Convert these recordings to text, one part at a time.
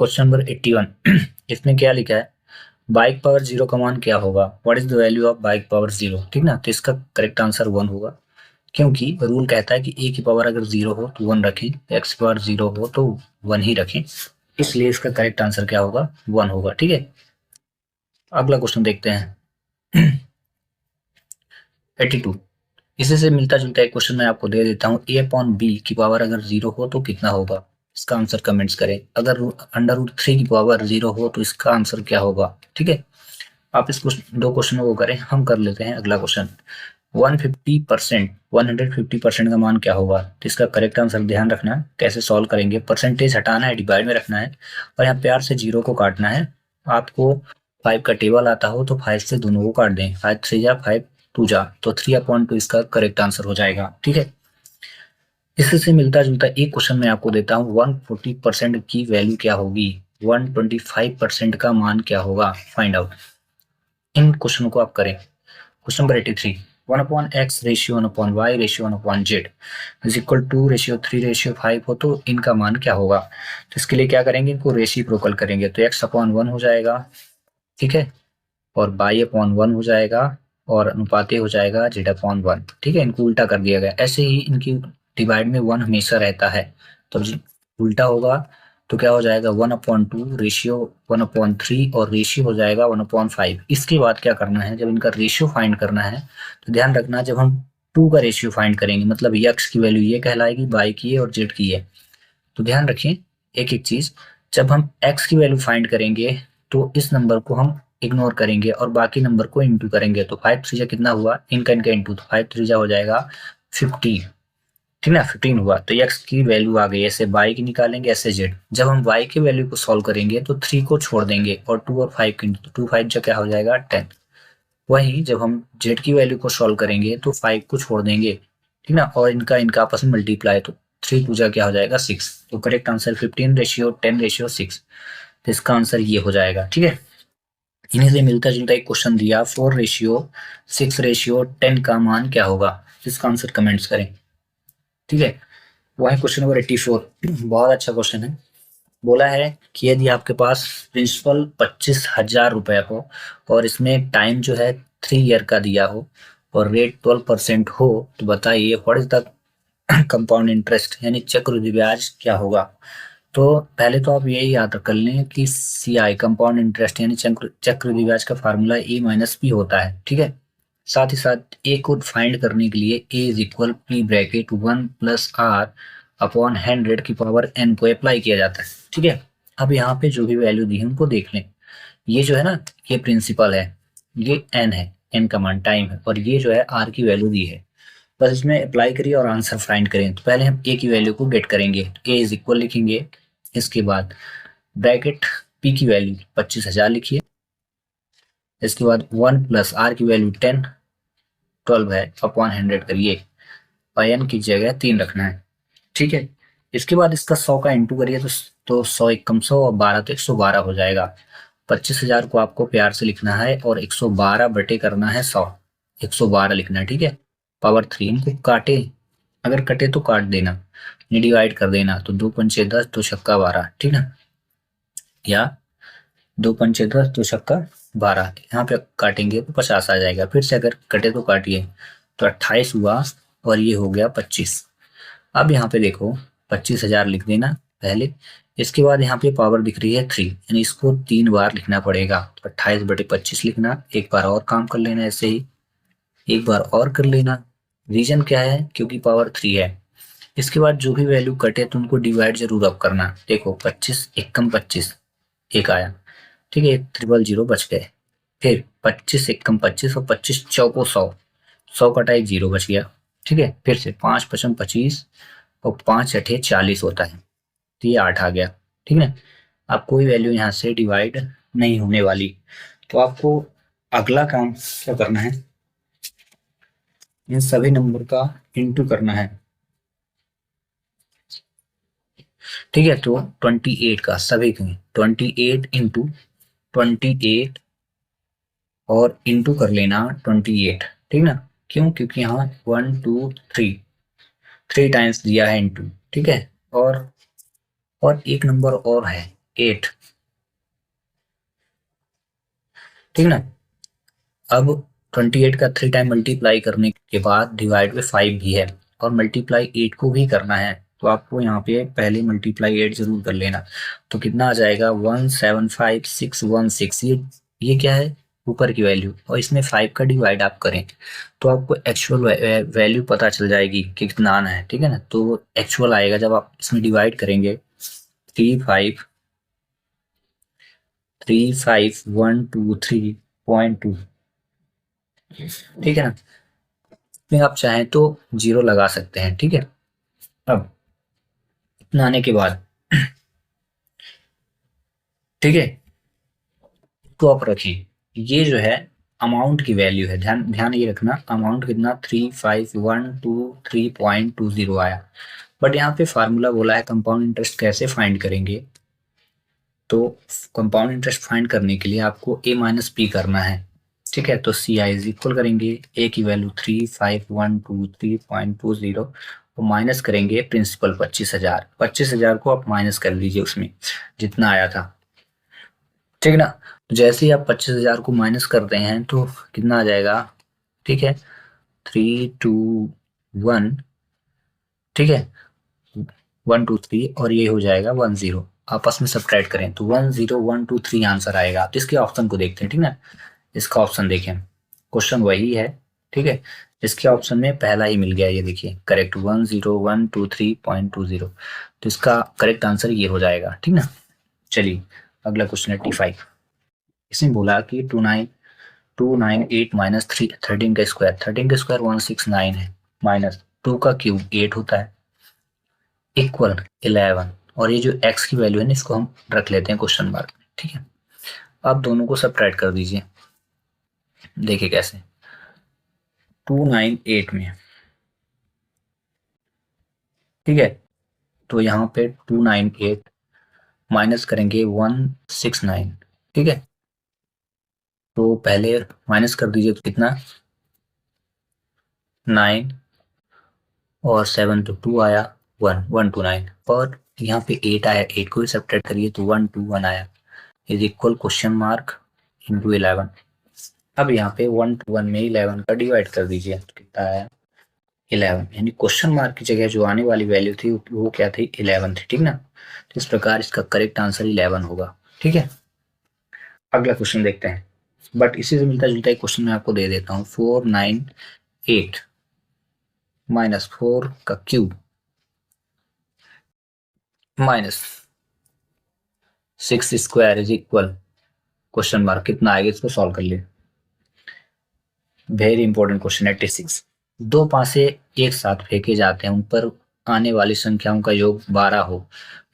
Question number 81 इसमें क्या लिखा है, बाइक पावर जीरो का मान क्या होगा, what is the value of bike power zero. ठीक ना, तो इसका करेक्ट आंसर 1 होगा, क्योंकि रूल कहता है कि ए की पावर अगर जीरो हो तो 1 रखें, एक्स की पावर जीरो हो तो 1 ही रखें, इसलिए इसका करेक्ट आंसर क्या होगा, 1 होगा। ठीक है, अगला क्वेश्चन देखते हैं 82। इसी से मिलता जुलता एक क्वेश्चन मैं आपको दे देता हूँ, ए अपॉन बी की पावर अगर जीरो हो तो कितना होगा, इसका आंसर कमेंट्स करें। अगर अंडर रूट 3 की पावर जीरो हो तो इसका आंसर क्या होगा। ठीक है, आप इस दो क्वेश्चनों को करें, हम कर लेते हैं अगला क्वेश्चन। 150% का मान क्या होगा, तो इसका करेक्ट आंसर ध्यान रखना है, कैसे सॉल्व करेंगे, परसेंटेज हटाना है, डिवाइड में रखना है और यहाँ प्यार से जीरो को काटना है। आपको 5 का टेबल आता हो तो 5 से दोनों को काट दें, 5 3 जा 5 2 जा, तो 3/2 इसका करेक्ट आंसर हो जाएगा। ठीक है, इससे मिलता जुलता एक क्वेश्चन मैं आपको देता हूँ, 140% की वैल्यू क्या होगी, 125% का मान क्या होगा, फाइंड आउट। इन क्वेश्चनों को आप करें। Question number 83, 1/x ratio 1/y ratio 1/z is equal to ratio 3 ratio 5 हो तो इनका मान क्या होगा। तो इसके लिए क्या करेंगे, इनको रेसिप्रोकल करेंगे, तो x/1 हो जाएगा, ठीक है, और y/1 हो जाएगा और अनुपाते हो जाएगा z/1। ठीक है, इनको उल्टा कर दिया गया, ऐसे ही इनकी डिवाइड में 1 हमेशा रहता है, तो उल्टा होगा तो क्या हो जाएगा, 1/2 रेशियो 1/3 और रेशियो हो जाएगा 1/5। इसके बाद क्या करना है, जब इनका रेशियो फाइंड करना है तो ध्यान रखना, जब हम 2 का रेशियो फाइंड करेंगे मतलब x की वैल्यू ये कहलाएगी, y की है और z की है, तो ध्यान रखें एक एक चीज, जब हम x की वैल्यू फाइंड करेंगे तो इस नंबर को हम इग्नोर करेंगे और बाकी नंबर को इंटू करेंगे, तो 5 3 कितना हुआ, इनका इनका इंटू, तो 5 3 हो जाएगा 15। ठीक ना, 15 हुआ, तो x की वैल्यू आ गई, ऐसे y की निकालेंगे, ऐसे z। जब हम y की वैल्यू को सॉल्व करेंगे तो 3 को छोड़ देंगे और 2 और 5 की, तो 2 5 जो क्या हो जाएगा 10। वहीं जब हम z की वैल्यू को सॉल्व करेंगे तो 5 को छोड़ देंगे, ठीक ना, और इनका इनका आपस में मल्टीप्लाई, तो 3 2 क्या हो जाएगा 6। तो करेक्ट आंसर 15 रेशियो 10 रेशियो 6, तो इसका आंसर ये हो जाएगा। ठीक है, इन्हीं से मिलता जुलता एक क्वेश्चन दिया, 4 रेशियो 6 रेशियो 10 का मान क्या होगा, इसका आंसर कमेंट्स करें। ठीक है, वही क्वेश्चन नंबर 84, बहुत अच्छा क्वेश्चन है। बोला है कि यदि आपके पास प्रिंसिपल 25,000 रुपए हो और इसमें टाइम जो है 3 ईयर का दिया हो और रेट 12% हो, तो बताइए what is the compound interest यानी चक्रवृद्धि ब्याज क्या होगा। तो पहले तो आप यही याद कर लें कि CI कंपाउंड इंटरेस्ट यानी चक्रवृद्धि ब्याज का फार्मूला A माइनस P होता है। ठीक है, साथ ही साथ ए को फाइंड करने के लिए A is equal P bracket 1 plus R upon 100 की पावर n को अप्लाई किया जाता है। ठीक है, अब यहाँ पे जो भी वैल्यू दी है उनको देख लें, ये जो है ना, ये प्रिंसिपल है, ये n है, n का मान टाइम है, और ये जो है r की वैल्यू दी है, बस इसमें अप्लाई करिए और आंसर फाइंड करें। तो पहले हम a की वैल्यू को गेट करेंगे, a इज इक्वल लिखेंगे, इसके बाद ब्रैकेट p की वैल्यू 25,000 लिखिए, इसके बाद 1 प्लस r की वैल्यू 12 है अपॉन 100 करिए, और n की जगह 3 रखना है। ठीक है, इसके बाद इसका 100 का इंटू करिए, तो 100 एकम 100 और 12 तो 112 हो जाएगा। 25,000 को आपको प्यार से लिखना है और 112 बटे करना है 100, 112 लिखना है। ठीक है, पावर 3 इनको काटे, अगर कटे तो काट देना, डिवाइड कर देना, तो 2 पंचे 10 2 छक्का 12, ठीक ना, या 2 पंचे 10 2 छक्का 12, यहाँ पे काटेंगे तो 50 आ जाएगा, फिर से अगर कटे तो काटिए, तो 28 हुआ और ये हो गया 25। अब यहाँ पे देखो 25,000 लिख देना पहले, इसके बाद यहाँ पे पावर दिख रही है 3, यानी इसको 3 बार लिखना पड़ेगा, तो 28 बटे 25 लिखना, एक बार और काम कर लेना, ऐसे ही एक बार और कर लेना। रीजन क्या है, क्योंकि पावर 3 है। इसके बाद जो भी वैल्यू कटे तो उनको डिवाइड जरूर अब करना, देखो 25 एकम 25 एक आया, ठीक है, 000 बच गए, फिर 25 एकम 25 और 25 चौको 100, 100 कटा एक 0 बच गया। ठीक है, फिर से 5 पचम 25 और 5 अठे 40 होता है, तो ये 8 आ गया। ठीक है, अब कोई वैल्यू यहाँ से डिवाइड नहीं होने वाली, तो आपको अगला काम क्या करना है, इन सभी नंबर का इंटू करना है। ठीक है, तो 28 का सभी का 28 इंटू 28 और इंटू कर लेना 28, ठीक ना, क्यों, क्योंकि यहाँ 1 2 3 टाइम्स दिया है इंटू। ठीक है, और एक नंबर और है 8, ठीक ना। अब 28 का 3 टाइम मल्टीप्लाई करने के बाद डिवाइड में 5 भी है और मल्टीप्लाई 8 को भी करना है, तो आपको यहाँ पे पहले मल्टीप्लाई 8 जरूर कर लेना। तो कितना आ जाएगा 175616। ये क्या है, ऊपर की वैल्यू, और इसमें 5 का डिवाइड आप करें तो आपको एक्चुअल वैल्यू पता चल जाएगी कि कितना आना है, ठीक है ना। तो एक्चुअल आएगा जब आप इसमें डिवाइड करेंगे 35,123.2, ठीक है ना। इसमें आप चाहें तो जीरो लगा सकते हैं, ठीक है। अब इतना आने के बाद, ठीक है, तो आप रखिए, ये जो है अमाउंट की वैल्यू है, ध्यान ध्यान ये रखना, अमाउंट कितना 35,123.20 आया। बट यहाँ पे फार्मूला बोला है कंपाउंड इंटरेस्ट कैसे फाइंड करेंगे, तो कंपाउंड इंटरेस्ट फाइंड करने के लिए आपको ए माइनस पी करना है, ठीक है। तो सी आई इज इक्वल करेंगे ए की वैल्यू 35,123.20 तो माइनस करेंगे प्रिंसिपल 25,000, 25,000 को आप माइनस कर लीजिए उसमें जितना आया था, ठीक ना। तो जैसे ही आप 25,000 को माइनस करते हैं तो कितना आ जाएगा, ठीक है, 321, ठीक है, 123 और ये हो जाएगा 10, आपस में सब्ट्रैक्ट करें तो 10123 आंसर आएगा। तो इसके ऑप्शन को देखते हैं, ठीक ना। इसका ऑप्शन देखें, क्वेश्चन वही है, ठीक है। इसके ऑप्शन में पहला ही मिल गया, ये देखिए करेक्ट 10123.20, तो इसका करेक्ट आंसर ये हो जाएगा, ठीक ना। चलिए अगला क्वेश्चन है T5। इसमें बोला कि 298 माइनस 13 का स्क्वायर, 13 का स्क्वायर 169 है, माइनस 2 का क्यूब 8 होता है, इक्वल 11, और ये जो x की वैल्यू है ना इसको हम रख लेते हैं क्वेश्चन मार्क में, ठीक है। अब दोनों को सब्ट्रैक्ट कर दीजिए, देखिए कैसे, 298 में, ठीक है, तो यहाँ पे 298 माइनस करेंगे 169, ठीक है। तो पहले माइनस कर दीजिए तो कितना 9 और 7 तो 2 आया, 129, और यहाँ पे 8 आया, 8 को भी सब्ट्रैक्ट करिए तो 121 आया, is equal question mark into 11। अब यहाँ पे 121 में 11 का डिवाइड कर दीजिए तो कितना आया 11, यानी क्वेश्चन मार्क की जगह जो आने वाली वैल्यू थी वो क्या थी 11 थी, ठीक ना। तो इस प्रकार इसका करेक्ट आंसर 11 होगा, ठीक है। अगला क्वेश्चन देखते हैं, बट इसी से मिलता जुलता एक क्वेश्चन मैं आपको दे देता हूँ। 498 माइनस 4 का cube minus 6 square is equal question mark, कितना आएगा, इसको सॉल्व कर लिए। Very important question 86। दो पासे एक साथ फेंके जाते हैं, उन पर आने वाली संख्याओं का योग 12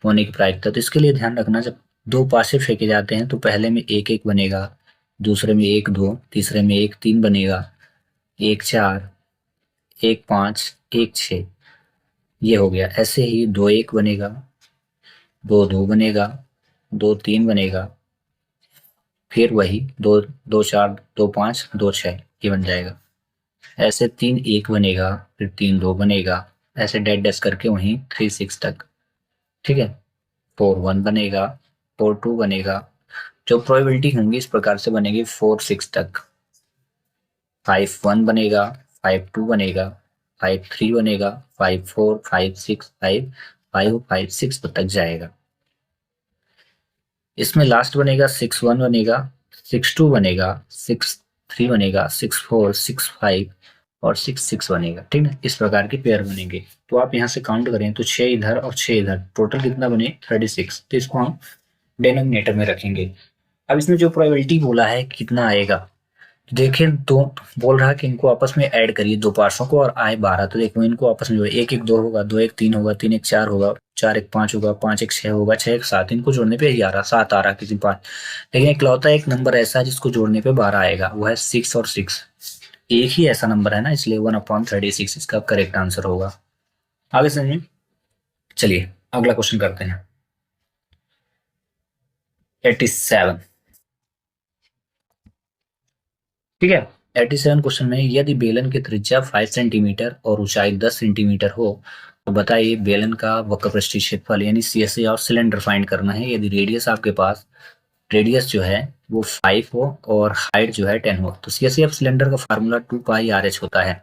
होने की प्रायिकता। तो इसके लिए ध्यान रखना, जब दो पासे फेंके जाते हैं तो पहले में 1 1 बनेगा, दूसरे में 1 2, तीसरे में 1 3 बनेगा, 1 4, 1 5, 1 6, ये हो गया। ऐसे ही 2 1 बनेगा, 2 2 बनेगा, 2 3 बनेगा, फिर वही 2 2 4, 2 5, 2 6, ये बन जाएगा। ऐसे 3 1 बनेगा, फिर 3 2 बनेगा, ऐसे डैश डैश करके वहीं 3 6 तक, ठीक है। 4 1 बनेगा, 4 2 बनेगा, जो प्रोबेबिलिटी होंगी इस प्रकार से बनेगी 4 6 तक, 5 1 बनेगा, 5 2 बनेगा, 5 3 बनेगा, 5 4, 5 6, 5 5 5 6 तक जाएगा। इसमें लास्ट बनेगा 6 1 बनेगा, 6 2 बनेगा, 6 3 बनेगा, 6 4, 6 5 और 6 6 बनेगा, ठीक है। इस प्रकार के पेयर बनेंगे। तो आप यहाँ से काउंट करें तो 6 इधर और 6 इधर, टोटल कितना बने 36। तो इसको हम डिनोमिनेटर में रखेंगे। अब इसमें जो प्रोबेबिलिटी बोला है कितना आएगा, देखिए दो बोल रहा है कि इनको आपस में ऐड करिए दो पार्ट्सों को और आए 12। तो देखो इनको आपस में जोड़े, 1 1 2 होगा, 2 1 3 होगा, 3 1 4 होगा, 4 1 5 होगा, 5 1 6 होगा, 6 1 7, इनको जोड़ने पे 11 7 आ रहा है किसी पार्ट। लेकिन इकलौता एक नंबर ऐसा है जिसको जोड़ने पे 12 आएगा, वो है 6 और 6। एक ही ऐसा नंबर है ना, इसलिए 1/36 इसका करेक्ट आंसर होगा। आगे समझिए। चलिए अगला क्वेश्चन करते हैं 87, ठीक है। 87 क्वेश्चन में, यदि बेलन की त्रिज्या 5 सेंटीमीटर और ऊंचाई 10 सेंटीमीटर हो तो बताइए बेलन का वक्रपृष्ठीय क्षेत्रफल यानी CSA और सिलेंडर फाइंड करना है। यदि रेडियस आपके पास रेडियस जो है वो 5 हो और हाइट जो है 10 हो तो CSA ऑफ सिलेंडर का फार्मूला 2 पाई RH होता है।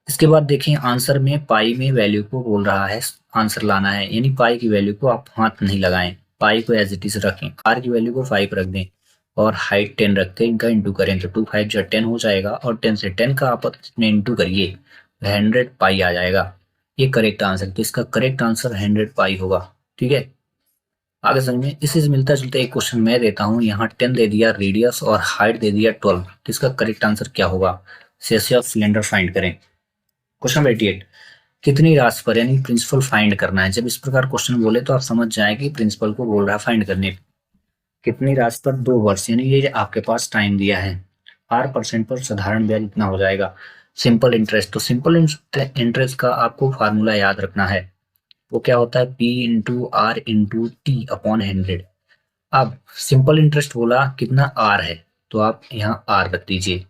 इसके बाद देखिए आंसर में पाई में वैल्यू को बोल रहा है आंसर लाना है, यानी पाई की वैल्यू को आप हाथ नहीं लगाएं, पाई को एज इट इज रखें, आर की वैल्यू को 5 रख दें और हाइट 10 रखते हैं, इनका इंटू करें तो 2 5 जो 10 हो जाएगा और 10 से 10 का आपस में इंटू करिए 100 पाई आ जाएगा। ये करेक्ट आंसर, तो इसका करेक्ट आंसर 100 पाई होगा। ठीक है, आगे समझ में इसी से मिलता जुलता एक क्वेश्चन मैं देता हूँ। यहाँ 10 दे दिया रेडियस और हाइट दे दिया 12, तो इसका करेक्ट आंसर क्या होगा? CSA ऑफ सिलेंडर फाइंड करें। क्वेश्चन नंबर 88, कितनी राशि पर यानी प्रिंसिपल फाइंड करना है। जब इस प्रकार क्वेश्चन बोले तो आप समझ जाए कि प्रिंसिपल को बोल रहा है फाइंड करने। कितनी राशि पर 2 वर्ष, यानी ये आपके पास टाइम दिया है। R% पर साधारण ब्याज इतना हो जाएगा। सिंपल इंटरेस्ट, तो सिंपल इंटरेस्ट का आपको फार्मूला याद रखना है, वो क्या होता है P into R into T upon 100। अब सिंपल इंटरेस्ट बोला कितना R है तो आप यहाँ R रख दीजिए।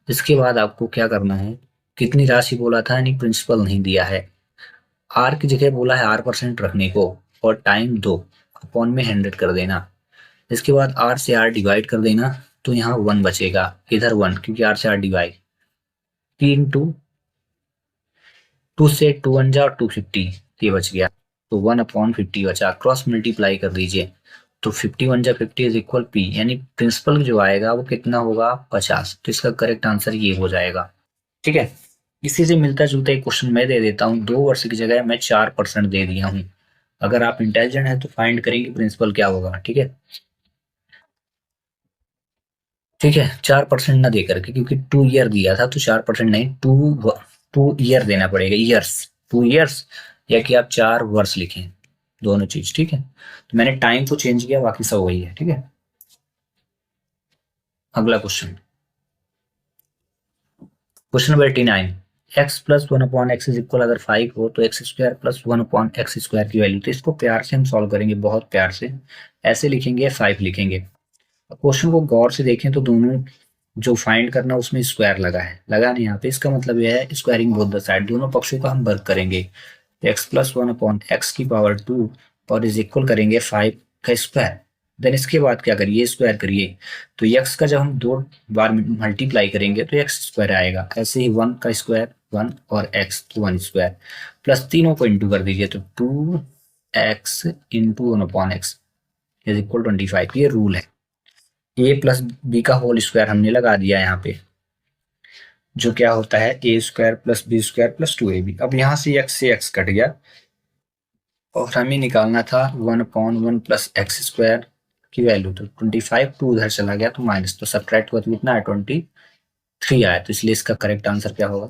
इसके बाद आपको क्या करना है, कितनी राशि बोला था यानी प्रिंसिपल नहीं दिया है, आर की जगह बोला है R% रखने को और टाइम 2 अपॉन में 100 कर देना। इसके बाद आर से आर डिवाइड कर देना तो यहाँ 1 बचेगा, इधर 1 क्योंकि आर से आर डिवाइड, 2 से 2 1 जा और 250 ये बच गया, तो 1/50 बचा। क्रॉस मल्टीप्लाई कर दीजिए तो 51 जा 50 इज इक्वल P, यानी प्रिंसिपल जो आएगा वो कितना होगा 50, तो इसका करेक्ट आंसर ये हो जाएगा। ठीक है, इसी से मिलता जुलता एक क्वेश्चन मैं दे देता हूँ। 2 वर्ष की जगह मैं 4% दे दिया हूँ। अगर आप इंटेलिजेंट है तो फाइंड करेंगे प्रिंसिपल क्या होगा। ठीक है, ठीक है 4% ना दे करके, क्योंकि 2 ईयर दिया था तो 4% नहीं, 2 ईयर देना पड़ेगा, ईयर्स 2 ईयर्स, या कि आप 4 वर्ष लिखें, दोनों चीज। ठीक है, तो मैंने टाइम को चेंज किया, बाकी सब वही है। ठीक है, अगला question, question number 89, x plus 1/x is equal, अगर 5 हो तो x square plus 1/x square की वैल्यू, तो इसको प्यार से हम सॉल्व करेंगे, बहुत प्यार से ऐसे लिखेंगे, 5 लिखेंगे। क्वेश्चन को गौर से देखें तो दोनों जो फाइंड करना उसमें स्क्वायर लगा है, लगा नहीं यहाँ पे, इसका मतलब यह है स्क्वायरिंग बोथ द साइड, दोनों पक्षों का हम वर्क करेंगे। x प्लस 1/x की पावर 2 और इज इक्वल करेंगे 5 का स्क्वायर। देन इसके बाद क्या करिए, स्क्वायर करिए, तो x का जब हम 2 बार मल्टीप्लाई करेंगे तो x स्क्वायर आएगा। ऐसे ही 1 का स्क्वायर 1 और x तो 1 स्क्वायर, प्लस तीनों को इंटू कर दीजिए तो 2x into 1/x is equal 25। ये रूल है, a प्लस बी का होल स्क्वायर हमने लगा दिया यहाँ पे, जो क्या होता है a square plus B square plus 2ab। अब यहाँ से x कट गया और हमें निकालना था 1/1 प्लस एक्स स्क्वायर की वैल्यू, तो 25 टू उधर चला गया तो माइनस, तो सब्ट्रैक्ट हुआ तो कितना है 23 आया, तो इसलिए इसका करेक्ट आंसर क्या होगा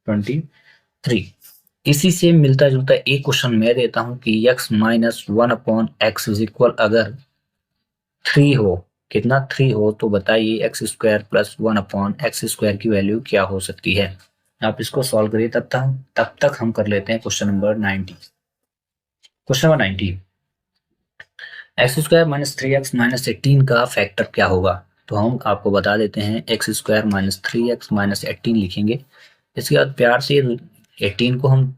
23। इसी से मिलता जुलता एक क्वेश्चन मैं देता हूं कि x minus 1/x is equal, अगर 3 हो, कितना 3 हो, तो बताइए x square plus 1/x square की वैल्यू क्या हो सकती है। आप इसको सॉल्व करिए, तब तक हम कर लेते हैं question number 90। Question number 90, x square minus 3x minus 18 का फैक्टर क्या होगा। तो हम आपको बता देते हैं, x square minus 3x minus 18 लिखेंगे। इसके बाद प्यार से 18 को हम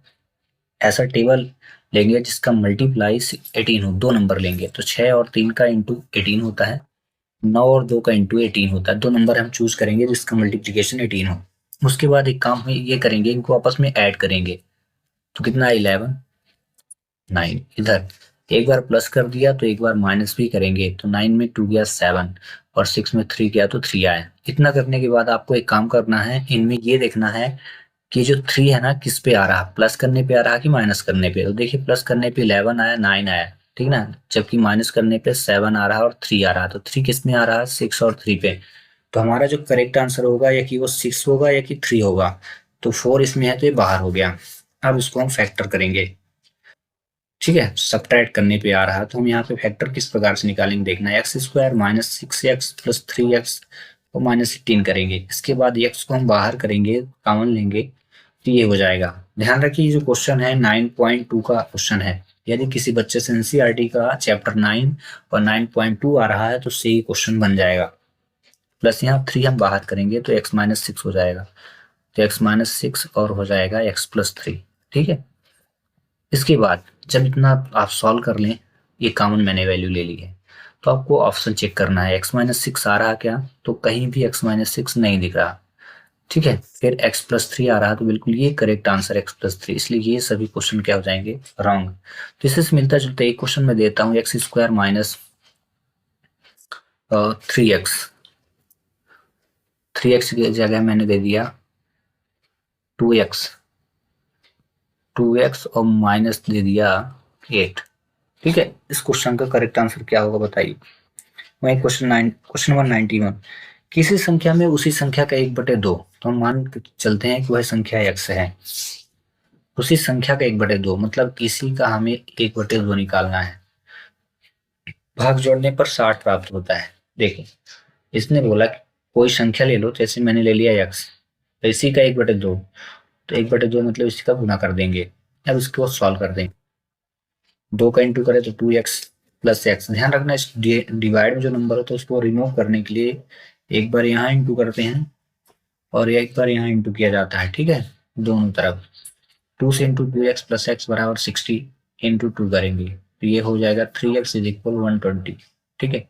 ऐसा टेबल लेंगे जिसका मल्टीप्लाई 18 हो, 2 नंबर लेंगे, तो 6 और 3 का इंटू 18 होता है, 9 और 2 का इंटू 18 होता है। 2 नंबर हम चूज करेंगे जिसका मल्टीप्लीकेशन 18 हो। उसके बाद एक काम हम ये करेंगे, इनको आपस में ऐड करेंगे, तो कितना 11 9, इधर एक बार प्लस कर दिया तो एक बार माइनस भी करेंगे, तो 9 में 2 गया 7 और 6 में 3 गया तो 3 आया। इतना करने के बाद आपको एक काम करना है, इनमें ये देखना है कि जो 3 है ना किस पे आ रहा, प्लस करने पे आ रहा कि माइनस करने पे। तो देखिए प्लस करने पे 11 आया 9 आया, ठीक ना, जबकि माइनस करने पे 7 आ रहा है और 3 आ रहा है, तो 3 किस में आ रहा है 6 और 3 पे। तो हमारा जो करेक्ट आंसर होगा या कि वो 6 होगा या कि 3 होगा, तो 4 इसमें है तो ये बाहर हो गया। अब इसको हम फैक्टर करेंगे, ठीक है, सब्ट्रैक्ट करने पे आ रहा है, तो हम यहाँ पे फैक्टर किस प्रकार से निकालेंगे देखना है, x square minus 6x plus 3x और माइनस 18 करेंगे। इसके बाद x को हम बाहर करेंगे, कॉमन लेंगे, तो ये हो जाएगा। ध्यान रखिए ये जो क्वेश्चन है 9.2 का क्वेश्चन है, यदि किसी बच्चे से एनसीईआरटी का चैप्टर 9 और 9.2 आ रहा है तो सही क्वेश्चन बन जाएगा। प्लस यहाँ 3 हम बाहर करेंगे तो x माइनस 6 हो जाएगा, तो x माइनस 6 और हो जाएगा x प्लस 3। ठीक है, इसके बाद जब इतना आप सॉल्व कर लें, ये कॉमन मैंने वैल्यू ले ली है, तो आपको ऑप्शन चेक करना है x-6 आ रहा क्या, तो कहीं भी x-6 नहीं दिख रहा। ठीक है, फिर x+3 आ रहा, तो बिल्कुल ये करेक्ट आंसर x+3, इसलिए ये सभी क्वेश्चन क्या हो जाएंगे, रॉन्ग। तो इससे मिलता जुलता एक क्वेश्चन मैं देता हूँ, x² - 3x, 3x की जगह मैंने दे दिया 2x, 2x और माइनस दे दिया 8। ठीक है, इस क्वेश्चन का करेक्ट आंसर क्या होगा बताइए। वही क्वेश्चन नंबर 91, किसी संख्या में उसी संख्या का 1/2, तो हम मान के चलते हैं कि वह संख्या x है, उसी संख्या का 1/2 मतलब किसी का हमें 1/2 निकालना है। भाग जोड़ने पर 60 प्राप्त होता है। देखिए, इसने बोला कि कोई संख्या ले लो, जैसे मैंने ले लिया x, तो इसी का 1/2, तो 1/2 मतलब इसी का गुना कर देंगे। अब इसको सॉल्व कर देंगे, 2 का इंटू करें तो 2x प्लस एक्स। ध्यान रखना, इस डिवाइड में जो नंबर होता है उसको रिमूव करने के लिए एक बार यहाँ इंटू करते हैं और एक बार यहाँ इंटू किया जाता है। ठीक है, दोनों तरफ 2 से इंटू 2x प्लस एक्स बराबर 60 इंटू 2 करेंगे, तो ये हो जाएगा 3x = 120। ठीक है,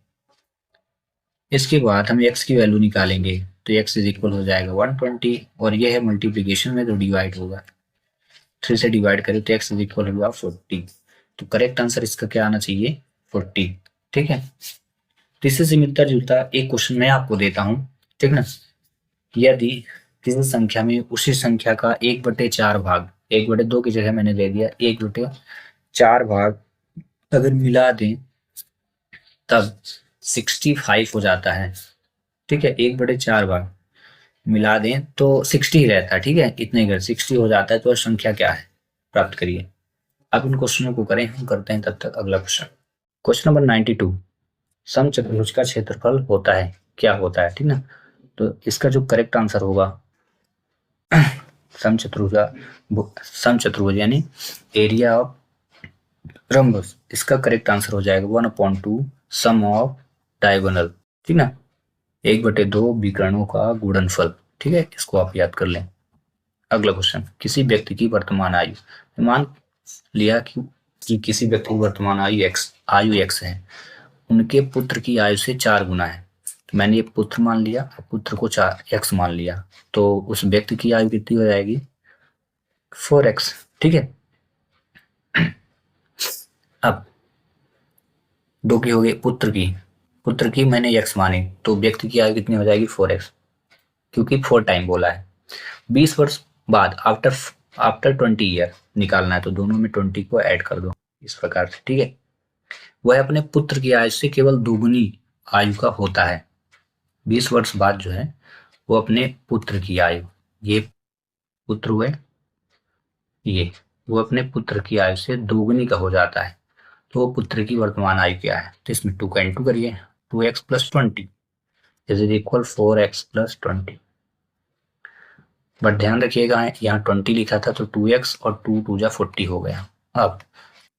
इसके बाद हम x की वैल्यू निकालेंगे, तो x हो जाएगा 120, और ये है मल्टीप्लीकेशन में तो डिवाइड होगा, 3 से डिवाइड करें तो x होगा 40। तो करेक्ट आंसर इसका क्या आना चाहिए, 40। ठीक है, तो इससे से मिलता जुलता एक क्वेश्चन मैं आपको देता हूं, ठीक ना। यदि किसी संख्या में उसी संख्या का 1/4 भाग, 1/2 की जगह मैंने दे दिया 1/4 भाग अगर मिला दें तब 65 हो जाता है। ठीक है, 1/4 भाग मिला दें तो 60 ही रहता है। ठीक है, इतने घर 60 हो जाता है, तो संख्या क्या है प्राप्त करिए। अब इन क्वेश्चनों को करें, हम करते हैं तब तक अगला क्वेश्चन। क्वेश्चन नंबर 92, समचतुर्भुज का क्षेत्रफल होता है, क्या होता है। ठीक ना, तो इसका जो करेक्ट आंसर होगा, समचतुर्भुज यानी एरिया ऑफ रम्बस, इसका करेक्ट आंसर हो जाएगा 1/2 सम ऑफ डायगोनल। ठीक ना, 1/2 विकर्णों का गुणनफल। ठीक है, इसको आप याद कर लें। अगला क्वेश्चन, किसी व्यक्ति की वर्तमान आयु, मान लिया कि किसी व्यक्ति की वर्तमान आयु x है, उनके पुत्र की आयु से 4 गुना है। तो मैंने ये पुत्र मान लिया, पुत्र को 4x मान लिया, तो उस व्यक्ति की आयु कितनी हो जाएगी, 4x। ठीक है, अब 2 की हो गई, पुत्र की मैंने x मानी, तो व्यक्ति की आयु कितनी हो जाएगी 4x, क्योंकि 4 टाइम बोला है। 20 वर्ष बाद आफ्टर 20 ईयर निकालना है, तो दोनों में 20 को ऐड कर दो इस प्रकार से। ठीक है, वह अपने पुत्र की आयु से केवल दोगुनी आयु का होता है। 20 वर्ष बाद जो है वो अपने पुत्र की आयु, ये पुत्र हुए, ये वो अपने पुत्र की आयु से दोगुनी का हो जाता है। तो वो पुत्र की वर्तमान आयु क्या है, तो इसमें 2 का इंटू करिए, 2x + 20 = 4x + 20। बट ध्यान रखिएगा, यहाँ 20 लिखा था तो 2x और 2 2 जा 40 हो गया। अब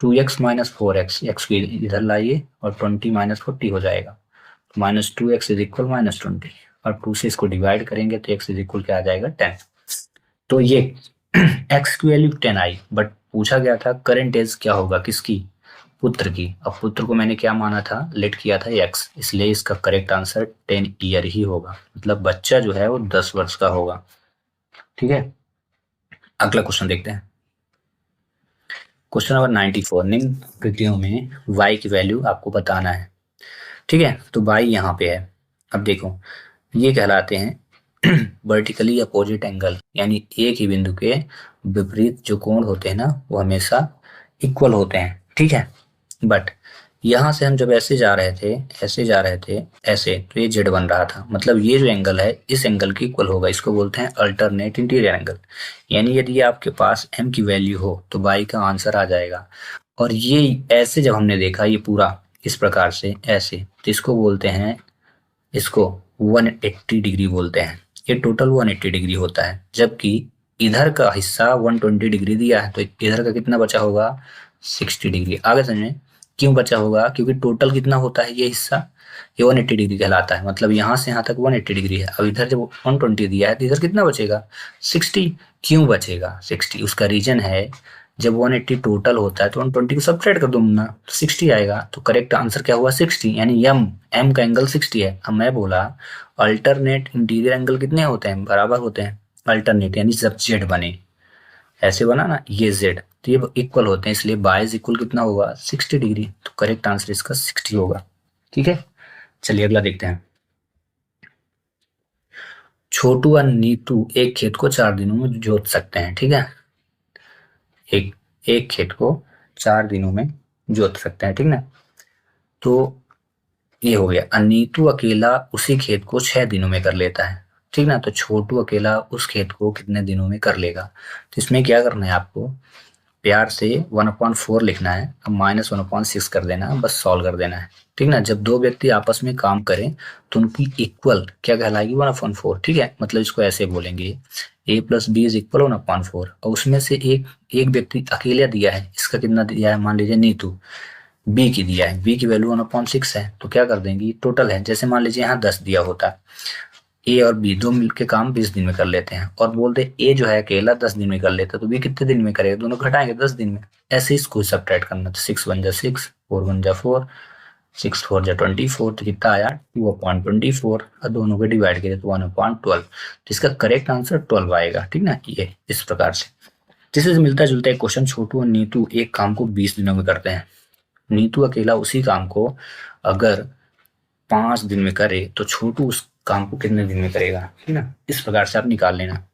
2x - 4x, x को इधर लाइए और 20 - 40 हो जाएगा, -2x = -20, और 2 से इसको डिवाइड करेंगे तो x क्या आ जाएगा, 10। तो ये x की वैल्यू 10 आई, बट पूछा गया था करंट एज क्या होगा, किसकी, पुत्र की। अब पुत्र को मैंने क्या माना था, लेट किया था x, इसलिए इसका करेक्ट आंसर 10 ईयर ही होगा, मतलब बच्चा जो है वो 10 वर्ष का होगा। ठीक है, अगला क्वेश्चन देखते हैं। क्वेश्चन नंबर 94, निम्न आकृतियों में y की वैल्यू आपको बताना है। ठीक है, तो y यहाँ पे है। अब देखो, ये कहलाते हैं वर्टिकली अपोजिट एंगल, यानी एक ही बिंदु के विपरीत जो कोण होते हैं ना, वो हमेशा इक्वल होते हैं। ठीक है, बट यहाँ से हम जब ऐसे जा रहे थे, ऐसे, तो ये जेड बन रहा था, मतलब ये जो एंगल है इस एंगल की इक्वल होगा, इसको बोलते हैं अल्टरनेट इंटीरियर एंगल। यानी यदि आपके पास m की वैल्यू हो तो y का आंसर आ जाएगा। और ये ऐसे जब हमने देखा, ये पूरा इस प्रकार से ऐसे, तो इसको बोलते हैं, इसको 180 डिग्री बोलते हैं। ये टोटल 180 डिग्री होता है, जबकि इधर का हिस्सा 120 डिग्री दिया है, तो इधर का कितना बचा होगा, 60 डिग्री। आगे समझे क्यों बचा होगा, क्योंकि टोटल कितना होता है ये हिस्सा, ये 180 डिग्री कहलाता है, मतलब यहाँ से यहाँ तक 180 डिग्री है। अब इधर जब 120 दिया है तो इधर कितना बचेगा, 60। क्यों बचेगा 60, उसका रीजन है, जब 180 टोटल होता है तो 120 को सब्ट्रैक्ट कर दो ना, तो 60 आएगा। तो करेक्ट आंसर क्या हुआ 60, यानी एम का एंगल 60 है। अब मैं बोला अल्टरनेट इंटीरियर एंगल कितने होते हैं, बराबर होते हैं। अल्टरनेट यानी जब जेड बने, ऐसे बना ना ये जेड, तो ये इक्वल होते हैं, इसलिए बाय इज इक्वल कितना होगा 60 डिग्री। तो करेक्ट आंसर इसका 60 होगा। ठीक है, चलिए अगला देखते हैं। छोटू और नीतू एक खेत को 4 दिनों में जोत सकते हैं। ठीक है, एक एक खेत को 4 दिनों में जोत सकते हैं, ठीक ना। तो ये हो गया। नीतू अकेला उसी खेत को 6 दिनों में कर लेता है, ठीक ना। तो छोटू अकेला उस खेत को कितने दिनों में कर लेगा। तो इसमें क्या करना है आपको, प्यार से 1/4 लिखना है, अब -1/6 कर देना है, बस सॉल्व कर देना है, ठीक ना। जब दो व्यक्ति आपस में काम करें तो उनकी इक्वल क्या कहलाएगी 1/4, ठीक है। मतलब इसको ऐसे बोलेंगे A+B इज इक्वल 1/4, और उसमें से एक एक व्यक्ति अकेला दिया है, इसका कितना दिया है, मान लीजिए नीतू बी की दिया है, बी की वैल्यू 1/6 है, तो क्या कर देंगे टोटल है। जैसे मान लीजिए यहाँ 10 दिया होता, ए और बी दो मिलके काम 20 दिन में कर लेते हैं, और बोलते ए जो है अकेला 10 दिन में कर लेता, तो बी कितने दिन में करेगा, दोनों घटाएंगे 10 दिन में। ऐसे इसको सब्ट्रैक्ट करना, तो 6 1 जा 6, 4 1 जा 4, 6 4 जा 24, तो कितना आया 2/24, और दोनों को डिवाइड करें तो 1/12। तो इसका करेक्ट आंसर 12 आएगा, ठीक ना। ये इस प्रकार से। जिससे मिलता जुलता एक क्वेश्चन, छोटू और नीतू एक काम को 20 दिनों में करते हैं। नीतू अकेला उसी काम को अगर 5 दिन में करे तो छोटू उस काम को कितने दिन में करेगा, ठीक ना। इस प्रकार से आप निकाल लेना।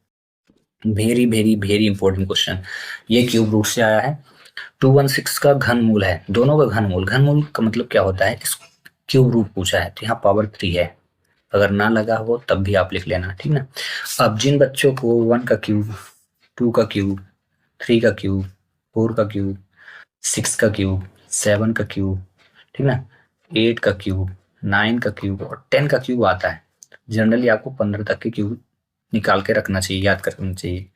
Very very very important question, ये क्यूब रूट से आया है। 216 का घनमूल है, दोनों का घनमूल। घनमूल का मतलब क्या होता है, इस क्यूब रूट पूछा है तो यहाँ पावर 3 है, अगर ना लगा हो तब भी आप लिख लेना, ठीक ना। अब जिन बच्चों को 1 का क्यूब, 2 का क्यूब, 3 का क्यूब, 4 का क्यूब, 6 का क्यूब, 7 का क्यूब, ठीक ना, 8 का क्यूब, 9 का क्यूब और 10 का क्यूब आता है, जनरली आपको 15 तक के क्यूब निकाल के रखना चाहिए, याद करना चाहिए।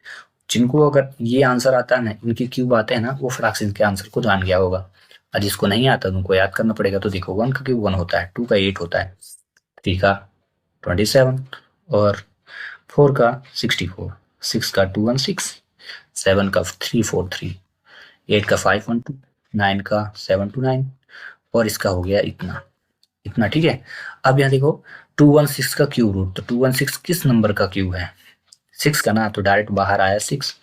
जिनको अगर ये आंसर आता है ना, इनके क्यूब आते हैं ना, वो फटाक से इनके आंसर को जान गया होगा। और जिसको नहीं आता उनको याद करना पड़ेगा। तो देखो 1 का क्यूब 1 होता है, 2 का 8 होता है, 3 का 27 और 4 का 64, 6 का 216, 7 का 343, 8 का 512, 9 का 729 और इसका हो गया इतना इतना, ठीक है। अब यहाँ देखो 216 का क्यूब रूट, तो 216 किस नंबर का क्यूब है, 6 का ना, तो डायरेक्ट बाहर आया 6।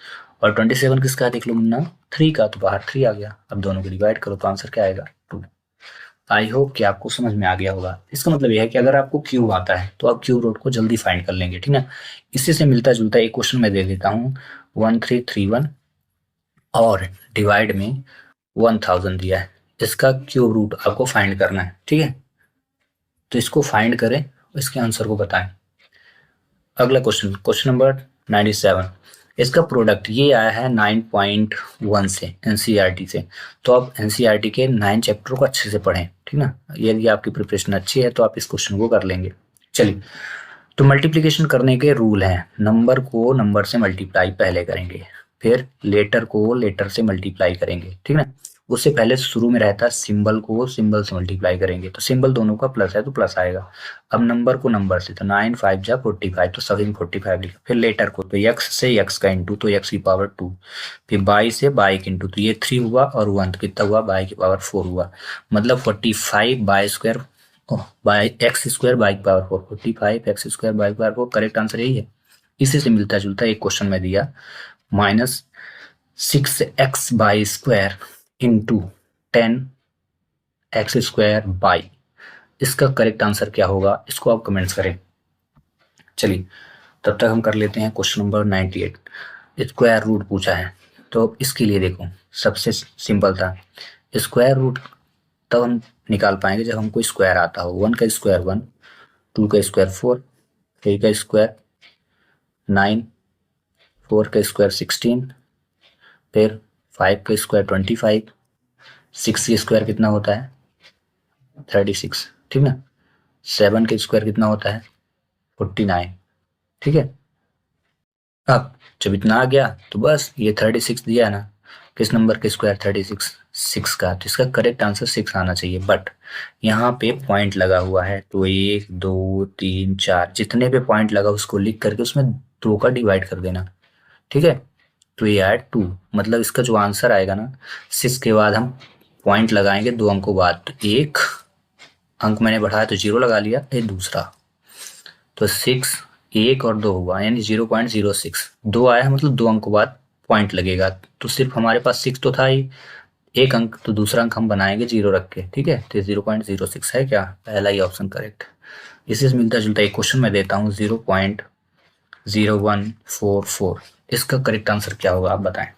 और 27 किसका है देख लो मुन्ना, 3 का, तो बाहर 3 आ गया। अब दोनों को डिवाइड करो तो आंसर क्या आएगा 2। आई होप कि आपको समझ में आ गया होगा। इसका मतलब यह है कि अगर आपको क्यूब आता है तो आप क्यूब रूट को जल्दी फाइंड कर लेंगे, ठीक ना। इसी से मिलता जुलता एक क्वेश्चन मैं दे देता हूँ, 1331 और डिवाइड में 1000 दिया है, इसका क्यूब रूट आपको फाइंड करना है, ठीक है। तो इसको फाइंड करें, इसके आंसर को बताएं। अगला क्वेश्चन, क्वेश्चन नंबर 97, इसका प्रोडक्ट ये आया है 9.1 से एनसीईआरटी से। तो आप एनसीईआरटी के 9 चैप्टर को अच्छे से पढ़ें, ठीक ना। यदि आपकी प्रिपरेशन अच्छी है तो आप इस क्वेश्चन को कर लेंगे। चलिए, तो मल्टीप्लिकेशन करने के रूल हैं, नंबर को नंबर से मल्टीप्लाई पहले करेंगे, फिर लेटर को लेटर से मल्टीप्लाई करेंगे, ठीक ना। उससे पहले शुरू में रहता है सिंबल को सिंबल से मल्टीप्लाई करेंगे, तो सिंबल दोनों का प्लस है तो प्लस आएगा। अब नंबर को नंबर से, तो 9 5 जा 45, तो सभी 45 लिखा। फिर लेटर को, तो यक्स से यक्स का इंटू, तो यक्स की पावर 2। फिर बाई से बाई की इंटू, तो ये 3 हुआ और 1 तो कितना हुआ, बाई की पावर 4 हुआ। मतलब 45 by square by x square by की पावर 4, 45 एक्स स्क्वायर बाई की पावर 4, करेक्ट आंसर यही है। इसी से मिलता जुलता एक क्वेश्चन में दिया, -6x by square into 10x square by, इसका करेक्ट आंसर क्या होगा, इसको आप कमेंट्स करें। चलिए, तब तक हम कर लेते हैं क्वेश्चन नंबर 98, स्क्वायर रूट पूछा है। तो इसके लिए देखो सबसे सिंपल था, स्क्वायर रूट तब हम निकाल पाएंगे जब हमको स्क्वायर आता हो। 1 का स्क्वायर 1, 2 का स्क्वायर 4, 3 का स्क्वायर 9, 4 का स्क्वायर 16, फिर 5 का स्क्वायर 25, 6 का स्क्वायर कितना होता है 36, ठीक ना। 7 का स्क्वायर कितना होता है 49, ठीक है। अब जब इतना आ गया तो बस ये 36 दिया है ना, किस नंबर के स्क्वायर 36, 6 का, तो इसका करेक्ट आंसर 6 आना चाहिए। बट यहाँ पे पॉइंट लगा हुआ है, तो 1 2 3 4 जितने पे पॉइंट लगा उसको लिख करके उसमें 2 का डिवाइड कर देना, ठीक है। तो ये आया 2, मतलब इसका जो आंसर आएगा ना, 6 के बाद हम पॉइंट लगाएंगे 2 अंकों बाद, तो 1 अंक मैंने बढ़ाया तो 0 लगा लिया, ये दूसरा, तो 6 1 और 2 हुआ, यानी 0.06, 2 आया है मतलब 2 अंकों बाद पॉइंट लगेगा, तो सिर्फ हमारे पास 6 तो था ही, 1 अंक, तो दूसरा अंक हम बनाएंगे 0 रख के, ठीक है, तो 0.06 है क्या, पहला ही ऑप्शन करेक्ट। इसी से मिलता जुलता एक क्वेश्चन मैं देता हूँ, 0.0144, इसका करेक्ट आंसर क्या होगा आप बताएं।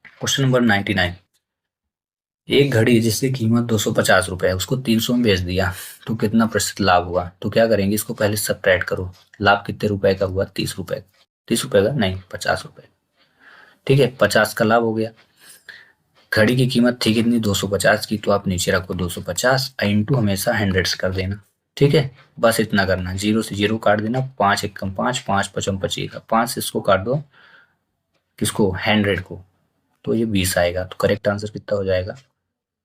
क्वेश्चन नंबर 99, एक घड़ी जिसकी कीमत 250 रुपए है, उसको 300 में बेच दिया, तो कितना प्रतिशत लाभ हुआ, तो क्या करेंगे, इसको पहले सब्ट्रैक्ट करो, लाभ कितने रुपए का हुआ, 30 रुपए, 30 रुपए का नहीं, 50 रुपए, ठीक है, 50 का लाभ हो गया। घड़ी की कीमत थी कितनी, 250 की, तो आप नीचे रखो 250 इंटू हमेशा 100 से कर देना, ठीक है, बस इतना करना, 0 से 0 काट देना, 5 एकम 5, 5 पचम 25, 5 से इसको काट दो, किसको, 100 को, तो ये 20 आएगा, तो करेक्ट आंसर कितना हो जाएगा,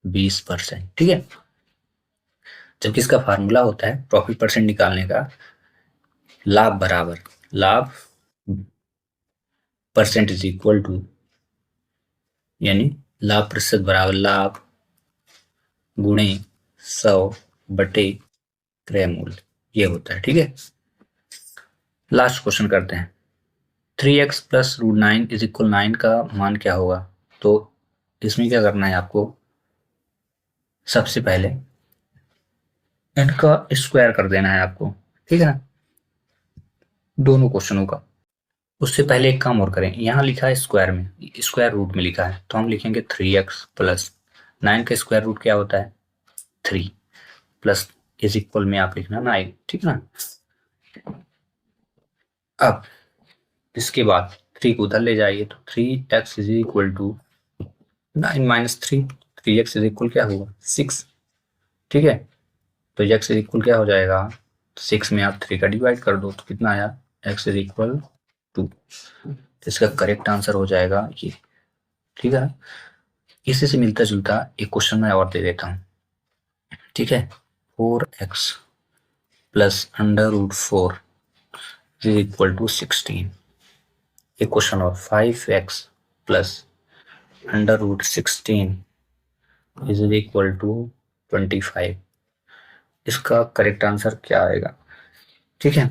20%, ठीक है। जबकि इसका फार्मूला होता है प्रॉफिट परसेंट निकालने का, लाभ बराबर लाभ परसेंट इज इक्वल टू, यानी लाभ प्रतिशत बराबर लाभ गुणे 100 बटे क्रय मूल्य, ये होता है, ठीक है। लास्ट क्वेश्चन करते हैं, 3x प्लस √9 इज इक्वल 9 का मान क्या होगा, तो इसमें क्या करना है आपको, सबसे पहले इनका स्क्वायर कर देना है आपको, ठीक है ना, दोनों क्वेश्चनों का। उससे पहले एक काम और करें, यहाँ लिखा है स्क्वायर में, स्क्वायर रूट में लिखा है, तो हम लिखेंगे 3x प्लस 9 का स्क्वायर रूट क्या होता है, 3, प्लस इज इक्वल में आप लिखना 9, ठीक है ना। अब इसके बाद 3 को उधर ले जाइए, तो 3x is equal to 9 minus 3, 3x is equal क्या होगा, 6, ठीक है, तो x इज इक्वल क्या हो जाएगा, 6 में आप 3 का डिवाइड कर दो, तो कितना आया, x इज इक्वल 2, इसका करेक्ट आंसर हो जाएगा ये, ठीक है। इसी से मिलता जुलता एक क्वेश्चन मैं और दे देता हूँ, ठीक है, 4x plus √4 is equal to 16, एक क्वेश्चन और 5x plus √16 is equal to 25, इसका करेक्ट आंसर क्या आएगा, ठीक है।